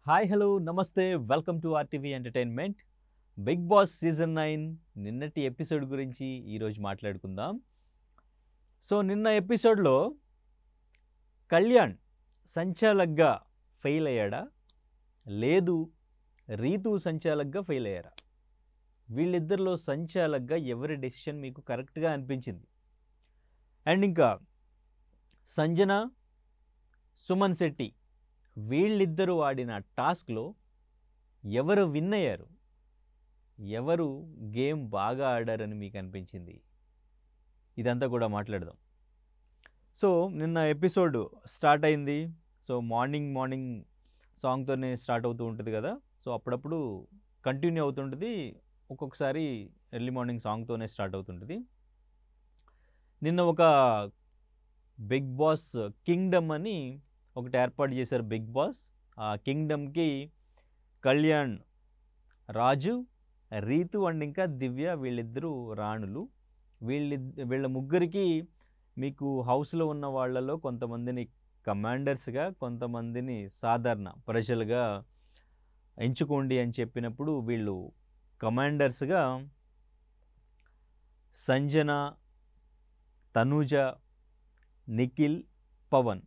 Hi hello నమస్తే welcome to RTV entertainment. Bigg Boss season 9 నిన్నటి episode గురించి ఈరోజు మాట్లాడుకుందాం. సో నిన్న ఎపిసోడ్లో కళ్యాణ్ సంచాలక్గా ఫెయిల్ అయ్యాడా, లేదు రీతు సంచాలక్గా ఫెయిల్ అయ్యారా? వీళ్ళిద్దరిలో సంచాలక్గా ఎవరి డెసిషన్ మీకు కరెక్ట్గా అనిపించింది? అండ్ ఇంకా సంజన, సుమన్ శెట్టి వీళ్ళిద్దరూ ఆడిన టాస్క్లో ఎవరు విన్ అయ్యారు, ఎవరు గేమ్ బాగా ఆడారని మీకు అనిపించింది? ఇదంతా కూడా మాట్లాడదాం. సో నిన్న ఎపిసోడ్ స్టార్ట్ అయింది. సో మార్నింగ్ సాంగ్తోనే స్టార్ట్ అవుతూ ఉంటుంది కదా. సో అప్పుడప్పుడు కంటిన్యూ అవుతుంటుంది, ఒక్కొక్కసారి ఎర్లీ మార్నింగ్ సాంగ్తోనే స్టార్ట్ అవుతుంటుంది. నిన్న ఒక బిగ్ బాస్ కింగ్డమ్ అని ఒకటి ఏర్పాటు చేశారు బిగ్ బాస్. ఆ కింగ్డమ్కి కళ్యాణ్, రాజు, రీతు అండ్ ఇంకా దివ్య వీళ్ళిద్దరూ రాణులు. వీళ్ళ ముగ్గురికి మీకు హౌస్లో ఉన్న వాళ్ళలో కొంతమందిని కమాండర్స్గా, కొంతమందిని సాధారణ ప్రజలుగా ఎంచుకోండి అని చెప్పినప్పుడు వీళ్ళు కమాండర్స్గా సంజన, తనూజ, నిఖిల్, పవన్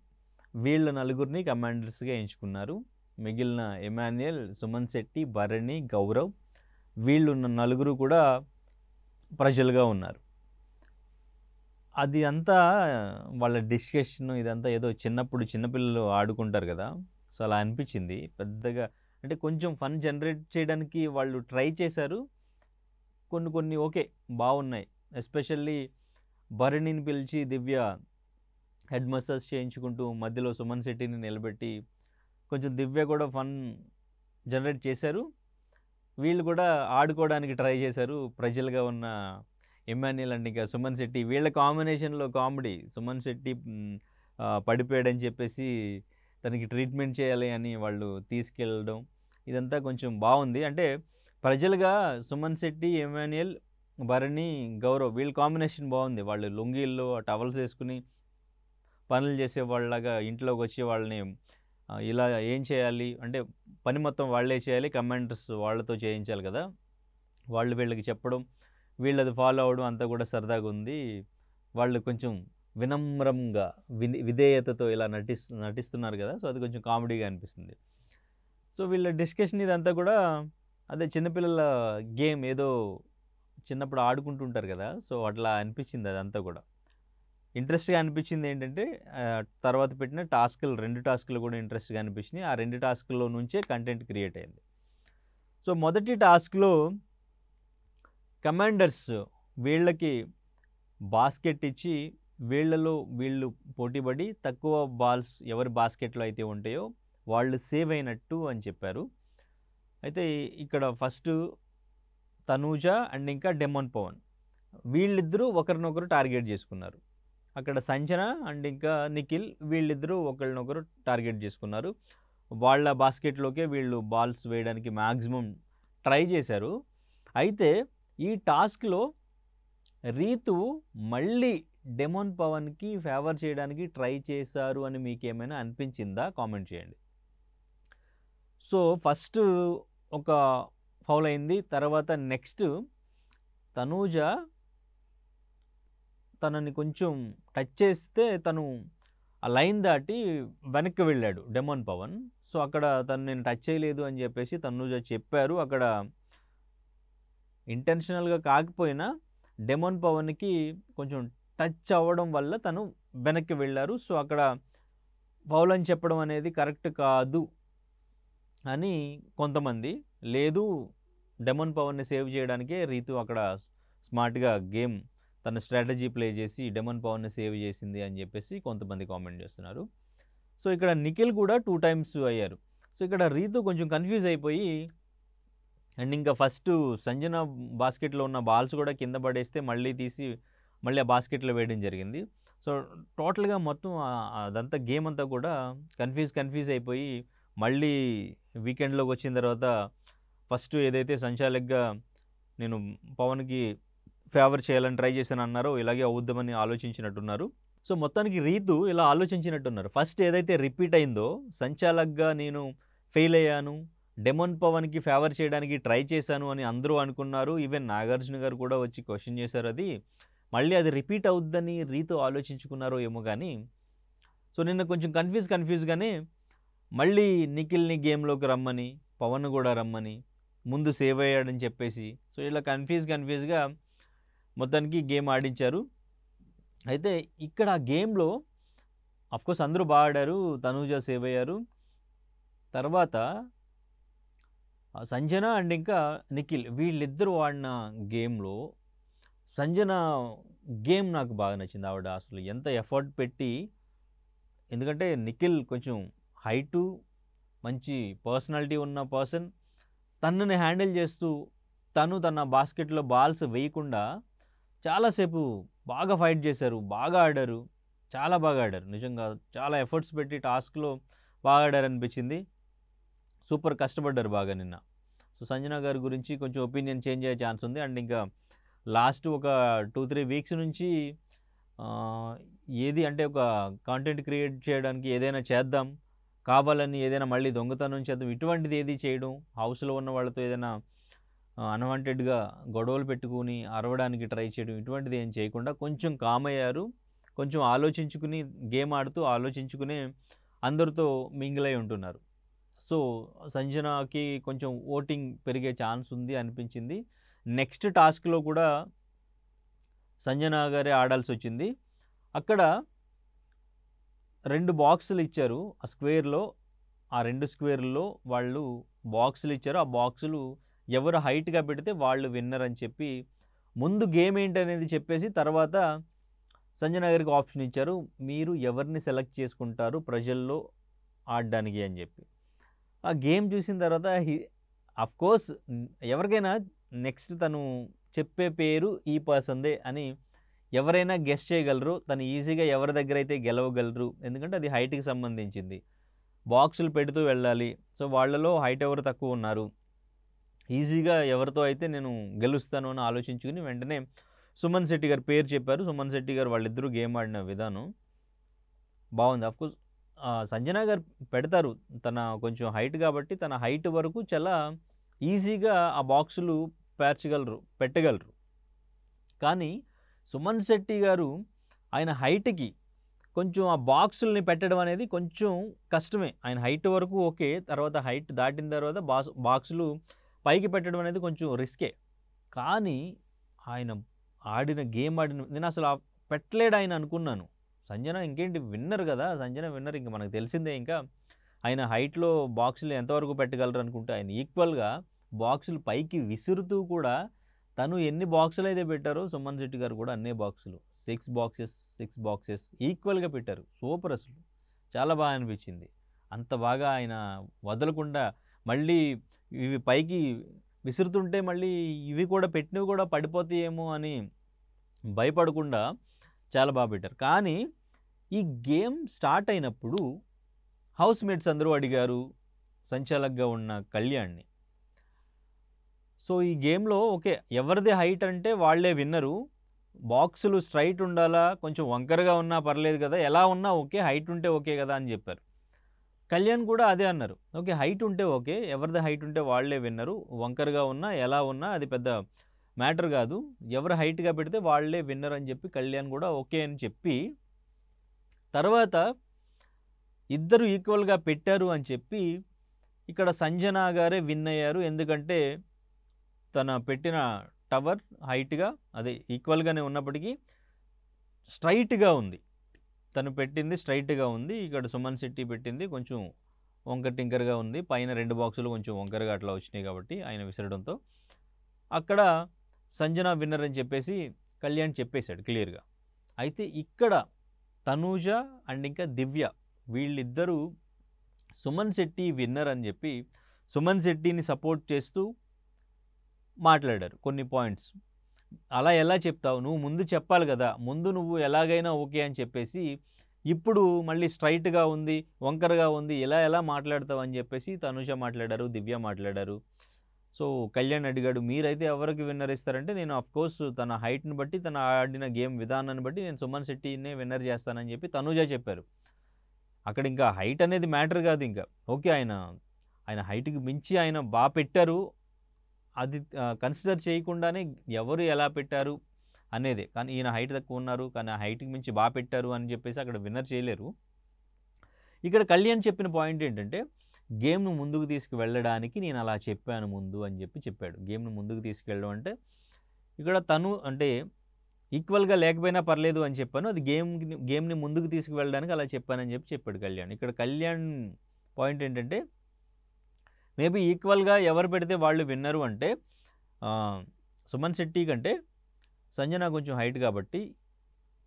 వీళ్ళ నలుగురిని కమాండర్స్గా ఎంచుకున్నారు. మిగిలిన ఎమాన్యుయల్, సుమన్ శెట్టి, భరణి, గౌరవ్ వీళ్ళు నలుగురు కూడా ప్రజలుగా ఉన్నారు. అది అంతా వాళ్ళ డిస్కషన్, ఇదంతా ఏదో చిన్నపిల్లలు ఆడుకుంటారు కదా. సో అలా అనిపించింది. పెద్దగా అంటే కొంచెం ఫన్ జనరేట్ చేయడానికి వాళ్ళు ట్రై చేశారు. కొన్ని ఓకే బాగున్నాయి. ఎస్పెషల్లీ భరణిని పిలిచి దివ్య హెడ్ మసాజ్ చేయించుకుంటూ మధ్యలో సుమన్ శెట్టిని నిలబెట్టి కొంచెం దివ్య కూడా ఫన్ జనరేట్ చేశారు. వీళ్ళు కూడా ఆడుకోవడానికి ట్రై చేశారు. ప్రజలుగా ఉన్న ఎమాన్యుయల్ అండ్ ఇంకా సుమన్ శెట్టి వీళ్ళ కాంబినేషన్లో కామెడీ. సుమన్ శెట్టి పడిపోయాడని చెప్పేసి తనకి ట్రీట్మెంట్ చేయాలి అని వాళ్ళు తీసుకెళ్ళడం, ఇదంతా కొంచెం బాగుంది. అంటే ప్రజలుగా సుమన్ శెట్టి, ఎమాన్యుయల్, భరణి, గౌరవ్ వీళ్ళ కాంబినేషన్ బాగుంది. వాళ్ళు లుంగీల్లో టవల్స్ వేసుకుని పనులు చేసే వాళ్ళలాగా ఇంట్లోకి వచ్చి వాళ్ళని ఇలా ఏం చేయాలి అంటే పని మొత్తం వాళ్ళే చేయాలి, కమాండర్స్ వాళ్ళతో చేయించాలి కదా. వాళ్ళు వీళ్ళకి చెప్పడం, వీళ్ళది ఫాలో అవ్వడం అంతా కూడా సరదాగా ఉంది. వాళ్ళు కొంచెం వినమ్రంగా విధేయతతో ఇలా నటిస్తున్నారు కదా. సో అది కొంచెం కామెడీగా అనిపిస్తుంది. సో వీళ్ళ డిస్కషన్ ఇదంతా కూడా అదే చిన్నపిల్లల గేమ్, ఏదో చిన్నప్పుడు ఆడుకుంటుంటారు కదా. సో అట్లా అనిపించింది. అదంతా కూడా ఇంట్రెస్ట్గా అనిపించింది. ఏంటంటే తర్వాత పెట్టిన రెండు టాస్కులు కూడా ఇంట్రెస్ట్గా అనిపించినాయి. ఆ 2 టాస్కుల్లో నుంచే కంటెంట్ క్రియేట్ అయింది. సో మొదటి టాస్క్లో కమాండర్స్ వీళ్ళకి బాస్కెట్ ఇచ్చి వీళ్ళు పోటీపడి తక్కువ బాల్స్ ఎవరి బాస్కెట్లో అయితే ఉంటాయో వాళ్ళు సేవ్ అయినట్టు అని చెప్పారు. అయితే ఇక్కడ ఫస్ట్ తనూజ అండ్ ఇంకా డెమన్ పవన్ వీళ్ళిద్దరూ ఒకరినొకరు టార్గెట్ చేసుకున్నారు. అక్కడ సంజన అండ్ ఇంకా నిఖిల్ వీళ్ళిద్దరూ ఒకరినొకరు టార్గెట్ చేసుకున్నారు. వాళ్ళ బాస్కెట్లోకే వీళ్ళు బాల్స్ వేయడానికి మ్యాక్సిమం ట్రై చేశారు. అయితే ఈ టాస్క్లో రీతు మళ్ళీ డెమన్ పవన్కి ఫేవర్ చేయడానికి ట్రై చేశారు అని మీకేమైనా అనిపించిందా? కామెంట్ చేయండి. సో ఫస్ట్ ఒక ఫౌల్ అయింది. తర్వాత నెక్స్ట్ తనూజ తనని కొంచెం టచ్ చేస్తే తను ఆ లైన్ దాటి వెనక్కి వెళ్ళాడు డెమన్ పవన్. సో అక్కడ తను నేను టచ్ చేయలేదు అని చెప్పేసి తనూజ చెప్పారు. అక్కడ ఇంటెన్షనల్గా కాకపోయినా డెమన్ పవన్కి కొంచెం టచ్ అవ్వడం వల్ల తను వెనక్కి వెళ్ళారు. సో అక్కడ ఫౌల్ అని చెప్పడం అనేది కరెక్ట్ కాదు అని కొంతమంది, లేదు డెమన్ పవన్ని సేవ్ చేయడానికే రీతు అక్కడ స్మార్ట్గా గేమ్ తన స్ట్రాటజీ ప్లే చేసి డెమన్ పవన్ని సేవ్ చేసింది అని చెప్పేసి కొంతమంది కామెంట్ చేస్తున్నారు. సో ఇక్కడ నిఖిల్ కూడా 2 times అయ్యారు. సో ఇక్కడ రీతు కొంచెం కన్ఫ్యూజ్ అయిపోయి అండ్ ఇంకా ఫస్ట్ సంజన బాస్కెట్లో ఉన్న బాల్స్ కూడా కింద పడేస్తే మళ్ళీ తీసి మళ్ళీ ఆ బాస్కెట్లో వేయడం జరిగింది. సో టోటల్గా మొత్తం అదంతా గేమ్ అంతా కూడా కన్ఫ్యూజ్ అయిపోయి మళ్ళీ వీకెండ్లోకి వచ్చిన తర్వాత ఫస్ట్ ఏదైతే సంచాలక్గా నేను పవన్కి ఫేవర్ చేయాలని ట్రై చేశాను అన్నారో ఇలాగే అవుద్దామని ఆలోచించినట్టున్నారు. సో మొత్తానికి రీతు ఇలా ఆలోచించినట్టున్నారు. ఫస్ట్ ఏదైతే రిపీట్ అయిందో సంచాలక్గా నేను ఫెయిల్ అయ్యాను, డెమోన్ పవన్కి ఫేవర్ చేయడానికి ట్రై చేశాను అని అందరూ అనుకున్నారు. ఈవెన్ నాగార్జున గారు కూడా వచ్చి క్వశ్చన్ చేశారు. అది మళ్ళీ అది రిపీట్ అవుద్దని రీతో ఆలోచించుకున్నారో ఏమో కానీ, సో నిన్న కొంచెం కన్ఫ్యూజ్గానే మళ్ళీ నిఖిల్ని గేమ్లోకి రమ్మని, పవన్ కూడా రమ్మని, ముందు సేవ్ అయ్యాడని చెప్పేసి, సో ఇలా కన్ఫ్యూజ్గా మొత్తానికి గేమ్ ఆడించారు. అయితే ఇక్కడ ఆ గేమ్లో అఫ్కోర్స్ అందరూ బాగా ఆడారు, తనూజ సేవ్ అయ్యారు. తర్వాత సంజన అండ్ ఇంకా నిఖిల్ వీళ్ళిద్దరూ ఆడిన గేమ్లో సంజన గేమ్ నాకు బాగా నచ్చింది. ఆవిడ అసలు ఎంత ఎఫర్ట్ పెట్టి, ఎందుకంటే నిఖిల్ కొంచెం హైటు, మంచి పర్సనాలిటీ ఉన్న పర్సన్, తనని హ్యాండిల్ చేస్తూ తను తన బాస్కెట్లో బాల్స్ వేయకుండా చాలాసేపు బాగా ఫైట్ చేశారు, బాగా ఆడారు, చాలా బాగా ఆడారు. నిజంగా చాలా ఎఫర్ట్స్ పెట్టి టాస్క్లో బాగా ఆడారు అనిపించింది. సూపర్ కష్టపడ్డారు బాగా నిన్న. సో సంజన గారి గురించి కొంచెం ఒపీనియన్ చేంజ్ అయ్యే ఛాన్స్ ఉంది. అండ్ ఇంకా లాస్ట్ ఒక 2-3 వీక్స్ నుంచి ఏది అంటే ఒక కాంటెంట్ క్రియేట్ చేయడానికి ఏదైనా చేద్దాం, కావాలని ఏదైనా మళ్ళీ దొంగతనం చేద్దాం, ఇటువంటిది ఏది చేయడం, హౌస్లో ఉన్న వాళ్ళతో ఏదైనా అన్వాంటెడ్గా గొడవలు పెట్టుకుని అరవడానికి ట్రై చేయడం, ఇటువంటిది ఏం చేయకుండా కొంచెం కామ్ అయ్యారు. కొంచెం ఆలోచించుకుని గేమ్ ఆడుతూ ఆలోచించుకుని అందరితో మింగిల్ అయి ఉంటున్నారు. సో సంజనకి కొంచెం ఓటింగ్ పెరిగే ఛాన్స్ ఉంది అనిపించింది. నెక్స్ట్ టాస్క్లో కూడా సంజన గారే ఆడాల్సి వచ్చింది. అక్కడ 2 బాక్సులు ఇచ్చారు ఆ స్క్వేర్లో. ఆ 2 స్క్వేర్లో వాళ్ళు బాక్సులు ఇచ్చారు. ఆ బాక్సులు ఎవరు హైట్గా పెడితే వాళ్ళు విన్నర్ అని చెప్పి ముందు గేమ్ ఏంటనేది చెప్పేసి తర్వాత సంజన గారికి ఆప్షన్ ఇచ్చారు, మీరు ఎవరిని సెలెక్ట్ చేసుకుంటారు ప్రజల్లో ఆడడానికి అని చెప్పి. ఆ గేమ్ చూసిన తర్వాత అఫ్కోర్స్ ఎవరికైనా నెక్స్ట్ తను చెప్పే పేరు ఈ పర్సన్దే అని ఎవరైనా గెస్ చేయగలరు. తను ఈజీగా ఎవరి దగ్గర అయితే గెలవగలరు, ఎందుకంటే అది హైట్కి సంబంధించింది. బాక్సులు పెడుతూ వెళ్ళాలి. సో వాళ్ళలో హైట్ ఎవరు తక్కువ ఉన్నారు, ఈజీగా ఎవరితో అయితే నేను గెలుస్తాను అని ఆలోచించుకుని వెంటనే సుమన్ శెట్టి గారి పేరు చెప్పారు. సుమన్ శెట్టి గారు వాళ్ళిద్దరూ గేమ్ ఆడిన విధానం బాగుంది. అఫ్కోర్స్ సంజన గారు పెడతారు, తన కొంచెం హైట్ కాబట్టి తన హైట్ వరకు చాలా ఈజీగా ఆ బాక్సులు పెట్టగలరు. కానీ సుమన్ శెట్టి గారు ఆయన హైట్కి కొంచెం ఆ బాక్సుల్ని పెట్టడం అనేది కొంచెం కష్టమే. ఆయన హైట్ వరకు ఓకే, తర్వాత హైట్ దాటిన తర్వాత బాక్సులు పైకి పెట్టడం అనేది కొంచెం రిస్కే. కానీ ఆయన నేను అసలు పెట్టలేడు ఆయన అనుకున్నాను. సంజన ఇంకేంటి విన్నర్ కదా, సంజన విన్నర్, ఇంకా మనకు తెలిసిందే. ఇంకా ఆయన హైట్లో బాక్సులు ఎంతవరకు పెట్టగలరు అనుకుంటే ఆయన ఈక్వల్గా బాక్సులు పైకి విసురుతూ కూడా తను ఎన్ని బాక్సులు అయితే పెట్టారో సుమన్ శెట్టి గారు కూడా అన్నే బాక్సులు 6 బాక్సెస్ ఈక్వల్గా పెట్టారు. సూపర్, అసలు చాలా బాగా అనిపించింది. అంత బాగా ఆయన వదలకుండా మళ్ళీ ఇవి పైకి విసురుతుంటే మళ్ళీ ఇవి కూడా పెట్టినవి కూడా పడిపోతాయేమో అని భయపడకుండా చాలా బాగా పెట్టారు. కానీ ఈ గేమ్ స్టార్ట్ అయినప్పుడు హౌస్ మేట్స్ అందరూ అడిగారు సంచాలకుగా ఉన్న కళ్యాణ్ని, సో ఈ గేమ్లో ఓకే ఎవరిది హైట్ అంటే వాళ్ళే విన్నరు, బాక్సులు స్ట్రైట్ ఉండాలా, కొంచెం వంకరగా ఉన్నా పర్లేదు కదా, ఎలా ఉన్నా ఓకే, హైట్ ఉంటే ఓకే కదా అని చెప్పారు. కళ్యాణ్ కూడా అదే అన్నారు, ఓకే హైట్ ఉంటే ఓకే, ఎవరిది హైట్ ఉంటే వాళ్ళే విన్నరు, వంకరగా ఉన్నా ఎలా ఉన్నా అది పెద్ద మ్యాటర్ కాదు, ఎవరు హైట్గా పెడితే వాళ్ళే విన్నర్ అని చెప్పి కళ్యాణ్ కూడా ఓకే అని చెప్పి, తర్వాత ఇద్దరు ఈక్వల్గా పెట్టారు అని చెప్పి ఇక్కడ సంజన గారే విన్ అయ్యారు. ఎందుకంటే తన పెట్టిన టవర్ హైట్గా అదే ఈక్వల్గానే ఉన్నప్పటికీ స్ట్రైట్గా ఉంది, తను పెట్టింది స్ట్రైట్గా ఉంది. ఇక్కడ సుమన్ శెట్టి పెట్టింది కొంచెం వంకర టింకర్గా ఉంది, పైన 2 బాక్సులు కొంచెం వంకరగా అట్లా వచ్చినాయి కాబట్టి ఆయన విసరడంతో అక్కడ సంజన విన్నర్ అని చెప్పేసి కళ్యాణ్ చెప్పేశాడు క్లియర్గా. అయితే ఇక్కడ తనూజ అండ్ ఇంకా దివ్య వీళ్ళిద్దరూ సుమన్ శెట్టి విన్నర్ అని చెప్పి సుమన్ శెట్టిని సపోర్ట్ చేస్తూ మాట్లాడారు కొన్ని పాయింట్స్. అలా ఎలా చెప్తావు, నువ్వు ముందు చెప్పాలి కదా, ముందు నువ్వు ఎలాగైనా ఓకే అని చెప్పేసి ఇప్పుడు మళ్ళీ స్ట్రైట్గా ఉంది వంకరగా ఉంది ఎలా మాట్లాడతావు అని చెప్పేసి తనూజ మాట్లాడారు, దివ్య మాట్లాడారు. సో కళ్యాణ్ అడిగాడు, మీరైతే ఎవరికి విన్నర్ ఇస్తారంటే నేను అఫ్కోర్స్ తన హైట్ని బట్టి తన ఆడిన గేమ్ విధానాన్ని బట్టి నేను సుమన్ శెట్టినే విన్నర్ చేస్తానని చెప్పి తనూజ చెప్పారు. అక్కడ ఇంకా హైట్ అనేది మ్యాటర్ కాదు, ఇంకా ఓకే ఆయన ఆయన హైట్‌కి మించి ఆయన పెట్టారు. అది కన్సిడర్ చేయకుండానే ఎవరు ఎలా పెట్టారు అనేదే. కానీ ఈయన హైట్ తక్కువ ఉన్నారు. కానీ ఆ హైట్‌కి మించి పెట్టారు అని చెప్పేసి అక్కడ విన్నర్ చేయలేరు. ఇక్కడ కళ్యాణ్ చెప్పిన పాయింట్ ఏంటంటే, గేమ్‌ను ముందుకు తీసుకువెళ్ళడానికి నేను అలా చెప్పాను ముందు అని చెప్పాడు. గేమ్‌ను ముందుకు తీసుకెళ్ళడం అంటే, ఇక్కడ తను అంటే ఈక్వల్‌గా లేకపోయినా పర్లేదు అని చెప్పాను. అది గేమ్‌ని ముందుకు తీసుకువెళ్ళడానికి అలా చెప్పానని చెప్పాడు కళ్యాణ్. ఇక్కడ కళ్యాణ్ పాయింట్ ఏంటంటే, మేబీ ఈక్వల్‌గా ఎవరు పెడితే వాళ్ళు విన్నరు అంటే సుమన్ శెట్టి కంటే సంజన కొంచెం హైట్ కాబట్టి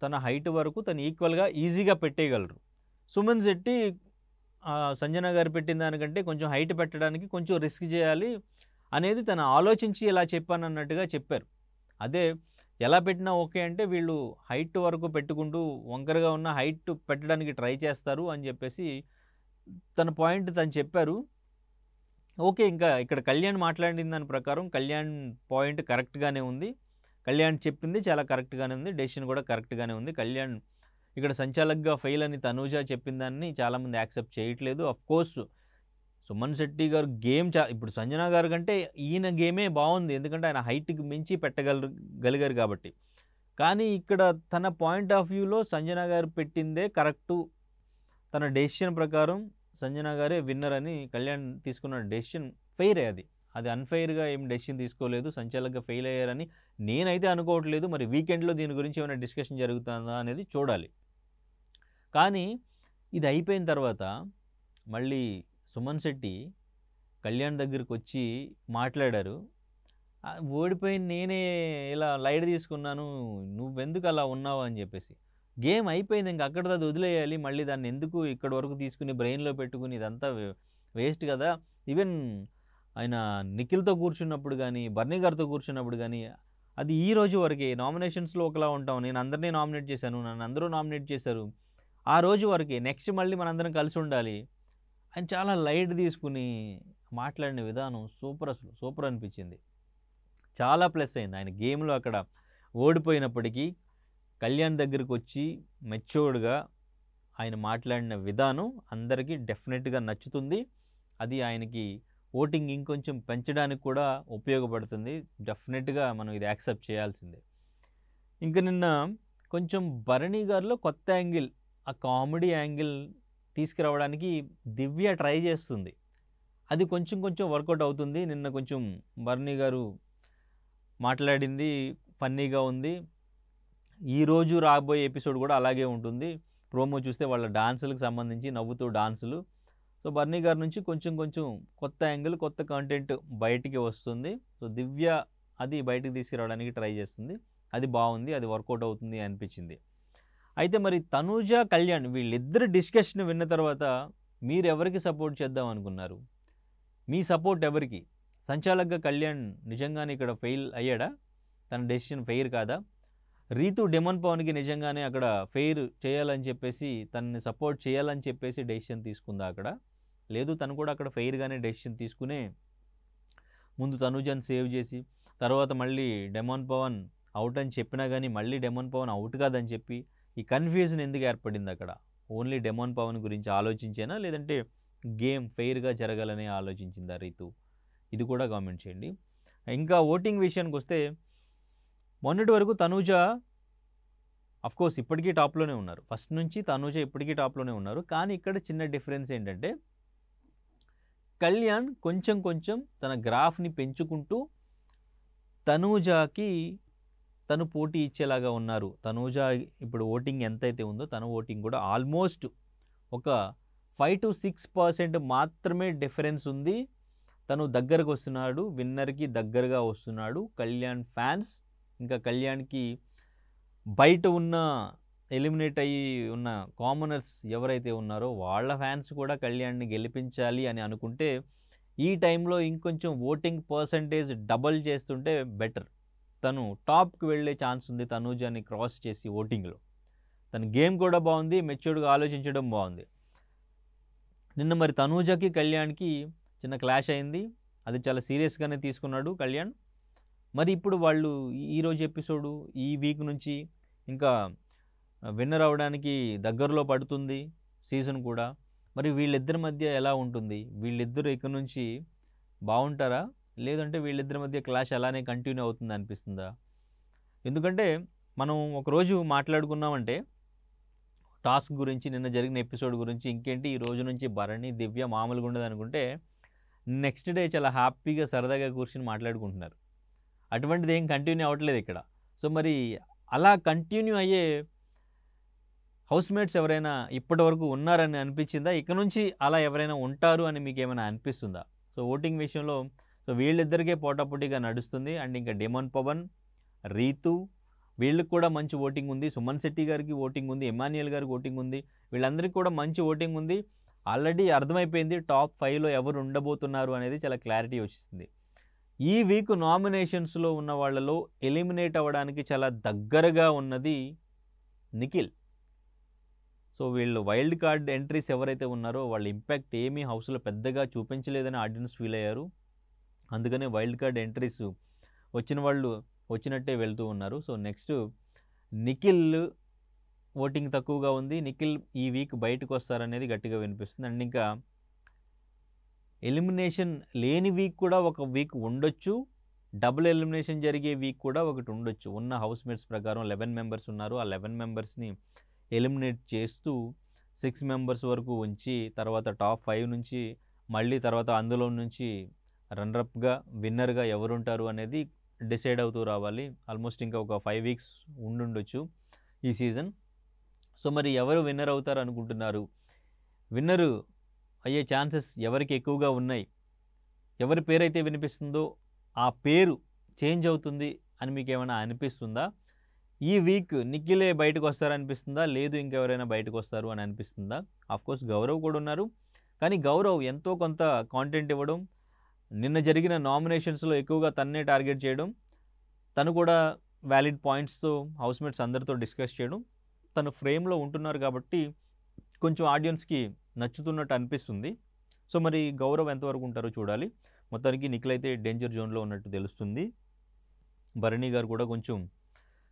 తన హైట్ వరకు తను ఈక్వల్‌గా ఈజీగా పెట్టేయగలరు. సుమన్ శెట్టి సంజన గారు పెట్టిన దానికంటే కొంచెం హైట్ పెట్టడానికి కొంచెం రిస్క్ చేయాలి అనేది తను ఆలోచించి ఇలా చెప్పానన్నట్టుగా చెప్పారు. అదే ఎలా పెట్టినా ఓకే అంటే వీళ్ళు హైట్ వరకు పెట్టుకుంటూ వంకరగా ఉన్న హైట్ పెట్టడానికి ట్రై చేస్తారు అని చెప్పేసి తన పాయింట్ తను చెప్పారు. ఓకే. ఇంకా ఇక్కడ కళ్యాణ్ మాట్లాడిన దాని ప్రకారం కళ్యాణ్ పాయింట్ కరెక్ట్‌గానే ఉంది. కళ్యాణ్ చెప్పింది చాలా కరెక్ట్‌గానే ఉంది. డెసిషన్ కూడా కరెక్ట్‌గానే ఉంది. కళ్యాణ్ ఇక్కడ సంచాలక్‌గా ఫెయిల్ అని తనూజ చెప్పిన దాన్ని చాలామంది యాక్సెప్ట్ చేయట్లేదు. ఆఫ్‌కోర్స్ సుమన్ శెట్టి గారు గేమ్ ఇప్పుడు సంజన గారి కంటే ఈయన గేమే బావుంది. ఎందుకంటే ఆయన హైట్‌కి మించి గలిగారు కాబట్టి. కానీ ఇక్కడ తన పాయింట్ ఆఫ్ వ్యూలో సంజన గారు పెట్టిందే కరెక్టు. తన డెసిషన్ ప్రకారం సంజన గారే విన్నర్ అని కళ్యాణ్ తీసుకున్న డెసిషన్ ఫెయిరే అది. అది అన్‌ఫెయిర్‌గా ఏం డెసిషన్ తీసుకోలేదు. సంచాలక్‌గా ఫెయిల్ అయ్యారని నేనైతే అనుకోవట్లేదు. మరి వీకెండ్‌లో దీని గురించి ఏమైనా డిస్కషన్ జరుగుతుందా అనేది చూడాలి. కానీ ఇది అయిపోయిన తర్వాత మళ్ళీ సుమన్ శెట్టి కళ్యాణ్ దగ్గరికొచ్చి మాట్లాడారు. ఓడిపోయిన నేనే ఇలా లైట్ తీసుకున్నాను. నువ్వెందుకు అలా ఉన్నావు అని చెప్పేసి. గేమ్ అయిపోయింది. ఇంక అక్కడితో అది వదిలేయాలి. మళ్ళీ దాన్ని ఎందుకు ఇక్కడి వరకు తీసుకొని బ్రెయిన్‌లో పెట్టుకొని ఇదంతా వేస్ట్ కదా! ఈవెన్ ఆయన నిఖిల్‌తో కూర్చున్నప్పుడు గానీ, బర్నీ గారితో కూర్చున్నప్పుడు గానీ, అది ఈ రోజు వరకే నామినేషన్స్‌లో ఒకలా ఉంటాం. నేను అందరిని నామినేట్ చేశాను. నన్ను అందరూ నామినేట్ చేశారు. ఆ రోజు వరకే. నెక్స్ట్ మళ్ళీ మనందరం కలిసి ఉండాలి. ఆయన చాలా లైట్ తీసుకొని మాట్లాడిన విధానం సూపర్ అసలు. సూపర్ అనిపించింది. చాలా ప్లస్ అయింది. ఆయన గేమ్‌లో అక్కడ ఓడిపోయినప్పటికీ కళ్యాణ్ దగ్గరికొచ్చి మెచ్యూర్డ్‌గా ఆయన మాట్లాడిన విధానం అందరికీ డెఫినెట్‌గా నచ్చుతుంది. అది ఆయనకి ఓటింగ్ ఇంకొంచెం పెంచడానికి కూడా ఉపయోగపడుతుంది. డెఫినెట్‌గా మనం ఇది యాక్సెప్ట్ చేయాల్సిందే. ఇంక నిన్న కొంచెం భరణి గారిలో కొత్త యాంగిల్, ఆ కామెడీ యాంగిల్ తీసుకురావడానికి దివ్య ట్రై చేస్తుంది. అది కొంచెం కొంచెం వర్కౌట్ అవుతుంది. నిన్న కొంచెం భరణి గారు మాట్లాడింది ఫన్నీగా ఉంది. ఈరోజు రాబోయే ఎపిసోడ్ కూడా అలాగే ఉంటుంది. ప్రోమో చూస్తే వాళ్ళ డాన్సులకు సంబంధించి నవ్వుతూ డాన్సులు. సో బర్నీ గారి నుంచి కొంచెం కొంచెం కొత్త యాంగిల్, కొత్త కంటెంట్ బయటికి వస్తుంది. సో దివ్య అది బయటికి తీసుకురావడానికి ట్రై చేస్తుంది. అది బాగుంది. అది వర్కౌట్ అవుతుంది అనిపించింది. అయితే మరి తనూజ, కళ్యాణ్ వీళ్ళిద్దరు డిస్కషన్ విన్న తర్వాత మీరు ఎవరికి సపోర్ట్ చేద్దాం అనుకున్నారు? మీ సపోర్ట్ ఎవరికి? సంచాలక్‌గా కళ్యాణ్ నిజంగానే ఇక్కడ ఫెయిల్ అయ్యాడా? తన డెసిషన్ ఫెయిర్ కాదా? రీతు డెమన్ పవన్‌కి నిజంగానే అక్కడ ఫెయిర్ చేయాలని చెప్పేసి తనని సపోర్ట్ చేయాలని చెప్పేసి డెసిషన్ తీసుకుందా అక్కడ? లేదు తను కూడా అక్కడ ఫెయిర్‌గానే డెసిషన్ తీసుకునే ముందు తనూజని సేవ్ చేసి తర్వాత మళ్ళీ డెమన్ పవన్ అవుట్ అని చెప్పినా కానీ మళ్ళీ డెమన్ పవన్ అవుట్ కాదని చెప్పి ఈ కన్ఫ్యూజన్ ఎందుకు ఏర్పడింది అక్కడ? ఓన్లీ డెమన్ పవన్ గురించి ఆలోచించేనా? లేదంటే గేమ్ ఫెయిర్‌గా జరగాలని ఆలోచించిందా రీతు? ఇది కూడా కామెంట్ చేయండి. ఇంకా ఓటింగ్ విషయానికి వస్తే మొన్నటి వరకు తనూజ అఫ్కోర్స్ ఇప్పటికీ టాప్లోనే ఉన్నారు. ఫస్ట్ నుంచి తనూజ ఇప్పటికీ టాప్లోనే ఉన్నారు. కానీ ఇక్కడ చిన్న డిఫరెన్స్ ఏంటంటే కళ్యాణ్ కొంచెం కొంచెం తన గ్రాఫ్ని పెంచుకుంటూ తనూజకి తను పోటీ ఇచ్చేలాగా ఉన్నారు. తనూజ ఇప్పుడు ఓటింగ్ ఎంతైతే ఉందో తన ఓటింగ్ కూడా ఆల్మోస్ట్ ఒక 5-6% మాత్రమే డిఫరెన్స్ ఉంది. తను దగ్గరకు వస్తున్నాడు, విన్నర్కి దగ్గరగా వస్తున్నాడు. కళ్యాణ్ ఫ్యాన్స్ ఇంకా కళ్యాణ్కి బయట ఉన్న ఎలిమినేట్ అయ్యి ఉన్న కామనర్స్ ఎవరైతే ఉన్నారో వాళ్ళ ఫ్యాన్స్ కూడా కళ్యాణ్ని గెలిపించాలి అని అనుకుంటే ఈ టైంలో ఇంకొంచెం ఓటింగ్ పర్సంటేజ్ డబల్ చేస్తుంటే బెటర్. తను టాప్కి వెళ్ళే ఛాన్స్ ఉంది తనూజని క్రాస్ చేసి ఓటింగ్లో. తన గేమ్ కూడా బాగుంది, మెచ్యూర్డ్గా ఆలోచించడం బాగుంది. నిన్న మరి తనూజకి కళ్యాణ్కి చిన్న క్లాష్ అయింది. అది చాలా సీరియస్గానే తీసుకున్నాడు కళ్యాణ్. మరి ఇప్పుడు వాళ్ళు ఈరోజు ఎపిసోడు ఈ వీక్ నుంచి ఇంకా విన్నర్ అవ్వడానికి దగ్గరలో పడుతుంది సీజన్ కూడా. మరి వీళ్ళిద్దరి మధ్య ఎలా ఉంటుంది? వీళ్ళిద్దరూ ఇక నుంచి బావుంటారా? లేదంటే వీళ్ళిద్దరి మధ్య క్లాష్ అలానే కంటిన్యూ అవుతుంది అనిపిస్తుందా? ఎందుకంటే మనం ఒకరోజు మాట్లాడుకున్నామంటే టాస్క్ గురించి, నిన్న జరిగిన ఎపిసోడ్ గురించి, ఇంకేంటి ఈ రోజు నుంచి భరణి, దివ్య మామూలుగా ఉండదనుకుంటే, నెక్స్ట్ డే చాలా హ్యాపీగా సరదాగా కూర్చొని మాట్లాడుకుంటున్నారు. అటువంటిది ఏం కంటిన్యూ అవ్వట్లేదు ఇక్కడ. సో, మరి అలా కంటిన్యూ అయ్యే హౌస్‌మేట్స్ ఎవరైనా ఇప్పటివరకు ఉన్నారని అనిపించిందా? ఇక నుంచి అలా ఎవరైనా ఉంటారు అని మీకేమైనా అనిపిస్తుందా? సో, ఓటింగ్ విషయంలో సో, వీళ్ళిద్దరికే పోటాపోటీగా నడుస్తుంది. అండ్ ఇంకా డెమోన్ పవన్, రీతు వీళ్ళకి కూడా మంచి ఓటింగ్ ఉంది. సుమన్ శెట్టి గారికి ఓటింగ్ ఉంది. ఎమాన్యుయల్ గారికి ఓటింగ్ ఉంది. వీళ్ళందరికీ కూడా మంచి ఓటింగ్ ఉంది. ఆల్రెడీ అర్థమైపోయింది టాప్ 5లో ఎవరు ఉండబోతున్నారు అనేది చాలా క్లారిటీ వచ్చేసింది. ఈ వీక్ నామినేషన్స్‌లో ఉన్న వాళ్ళలో ఎలిమినేట్ అవ్వడానికి చాలా దగ్గరగా ఉన్నది నిఖిల్. సో, వీళ్ళు వైల్డ్ కార్డ్ ఎంట్రీస్ ఎవరైతే ఉన్నారో వాళ్ళ ఇంపాక్ట్ ఏమీ హౌస్‌లో పెద్దగా చూపించలేదని ఆడియన్స్ ఫీల్ అయ్యారు. అందుకనే వైల్డ్ కార్డ్ ఎంట్రీస్ వచ్చిన వాళ్ళు వచ్చినట్టే వెళ్తూ ఉన్నారు. సో, నెక్స్ట్ నిఖిల్ ఓటింగ్ తక్కువగా ఉంది. నిఖిల్ ఈ వీక్ బయటకొస్తారనేది గట్టిగా వినిపిస్తుంది. అండ్ ఇంకా ఎలిమినేషన్ లేని వీక్ కూడా ఒక వీక్ ఉండొచ్చు. డబుల్ ఎలిమినేషన్ జరిగే వీక్ కూడా ఒకటి ఉండొచ్చు. ఉన్న హౌస్‌మేట్స్ ప్రకారం 11 మెంబర్స్ ఉన్నారు. ఆ 11 మెంబర్స్‌ని ఎలిమినేట్ చేస్తూ 6 మెంబర్స్ వరకు ఉంచి తర్వాత టాప్ 5 నుంచి మళ్ళీ తర్వాత అందులో నుంచి రన్నరప్‌గా, విన్నర్‌గా ఎవరుంటారు అనేది డిసైడ్ అవుతూ రావాలి. ఆల్మోస్ట్ ఇంకా ఒక 5 వీక్స్ ఉండుండొచ్చు ఈ సీజన్. సో, మరి ఎవరు విన్నర్ అవుతారు అనుకుంటున్నారు? విన్నరు అయ్యే ఛాన్సెస్ ఎవరికి ఎక్కువగా ఉన్నాయి? ఎవరి పేరైతే వినిపిస్తుందో ఆ పేరు చేంజ్ అవుతుంది అని మీకేమైనా అనిపిస్తుందా? ఈ వీక్ నిఖిలే బయటకొస్తారనిపిస్తుందా? లేదు ఇంకెవరైనా బయటకొస్తారు అని అనిపిస్తుందా? ఆఫ్‌కోర్స్ గౌరవ్ కూడా ఉన్నారు. కానీ గౌరవ్ ఎంతో కొంత కాంటెంట్ ఇవ్వడం, నిన్న జరిగిన నామినేషన్స్‌లో ఎక్కువగా తన్నే టార్గెట్ చేయడం, తను కూడా వాలిడ్ పాయింట్స్‌తో హౌస్‌మేట్స్ అందరితో డిస్కస్ చేయడం, తను ఫ్రేమ్‌లో ఉంటున్నారు కాబట్టి కొంచెం ఆడియన్స్‌కి నచ్చుతున్నట్టు అనిపిస్తుంది. సో, మరి గౌరవ్ ఎంతవరకు ఉంటారో చూడాలి. మొత్తానికి నిఖిల్ అయితే డేంజర్ జోన్‌లో ఉన్నట్టు తెలుస్తుంది. భరణి గారు కూడా కొంచెం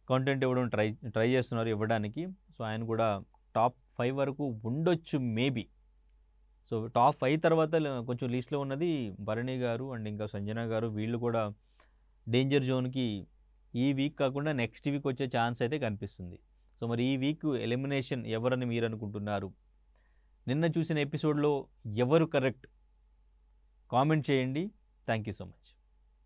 కాంటెంట్ ఇవ్వడం ట్రై చేస్తున్నారు ఇవ్వడానికి. సో, ఆయన కూడా టాప్ 5 వరకు ఉండొచ్చు మేబీ. సో, టాప్ 5 తర్వాత కొంచెం లిస్ట్‌లో ఉన్నది భరణి గారు అండ్ ఇంకా సంజన గారు. వీళ్ళు కూడా డేంజర్ జోన్‌కి ఈ వీక్ కాకుండా నెక్స్ట్ వీక్ వచ్చే ఛాన్స్ అయితే కనిపిస్తుంది. సో, మరి ఈ వీక్ ఎలిమినేషన్ ఎవరని మీరు అనుకుంటున్నారు? నిన్న చూసిన ఎపిసోడ్‌లో ఎవరు కరెక్ట్? కామెంట్ చేయండి. Thank you so much.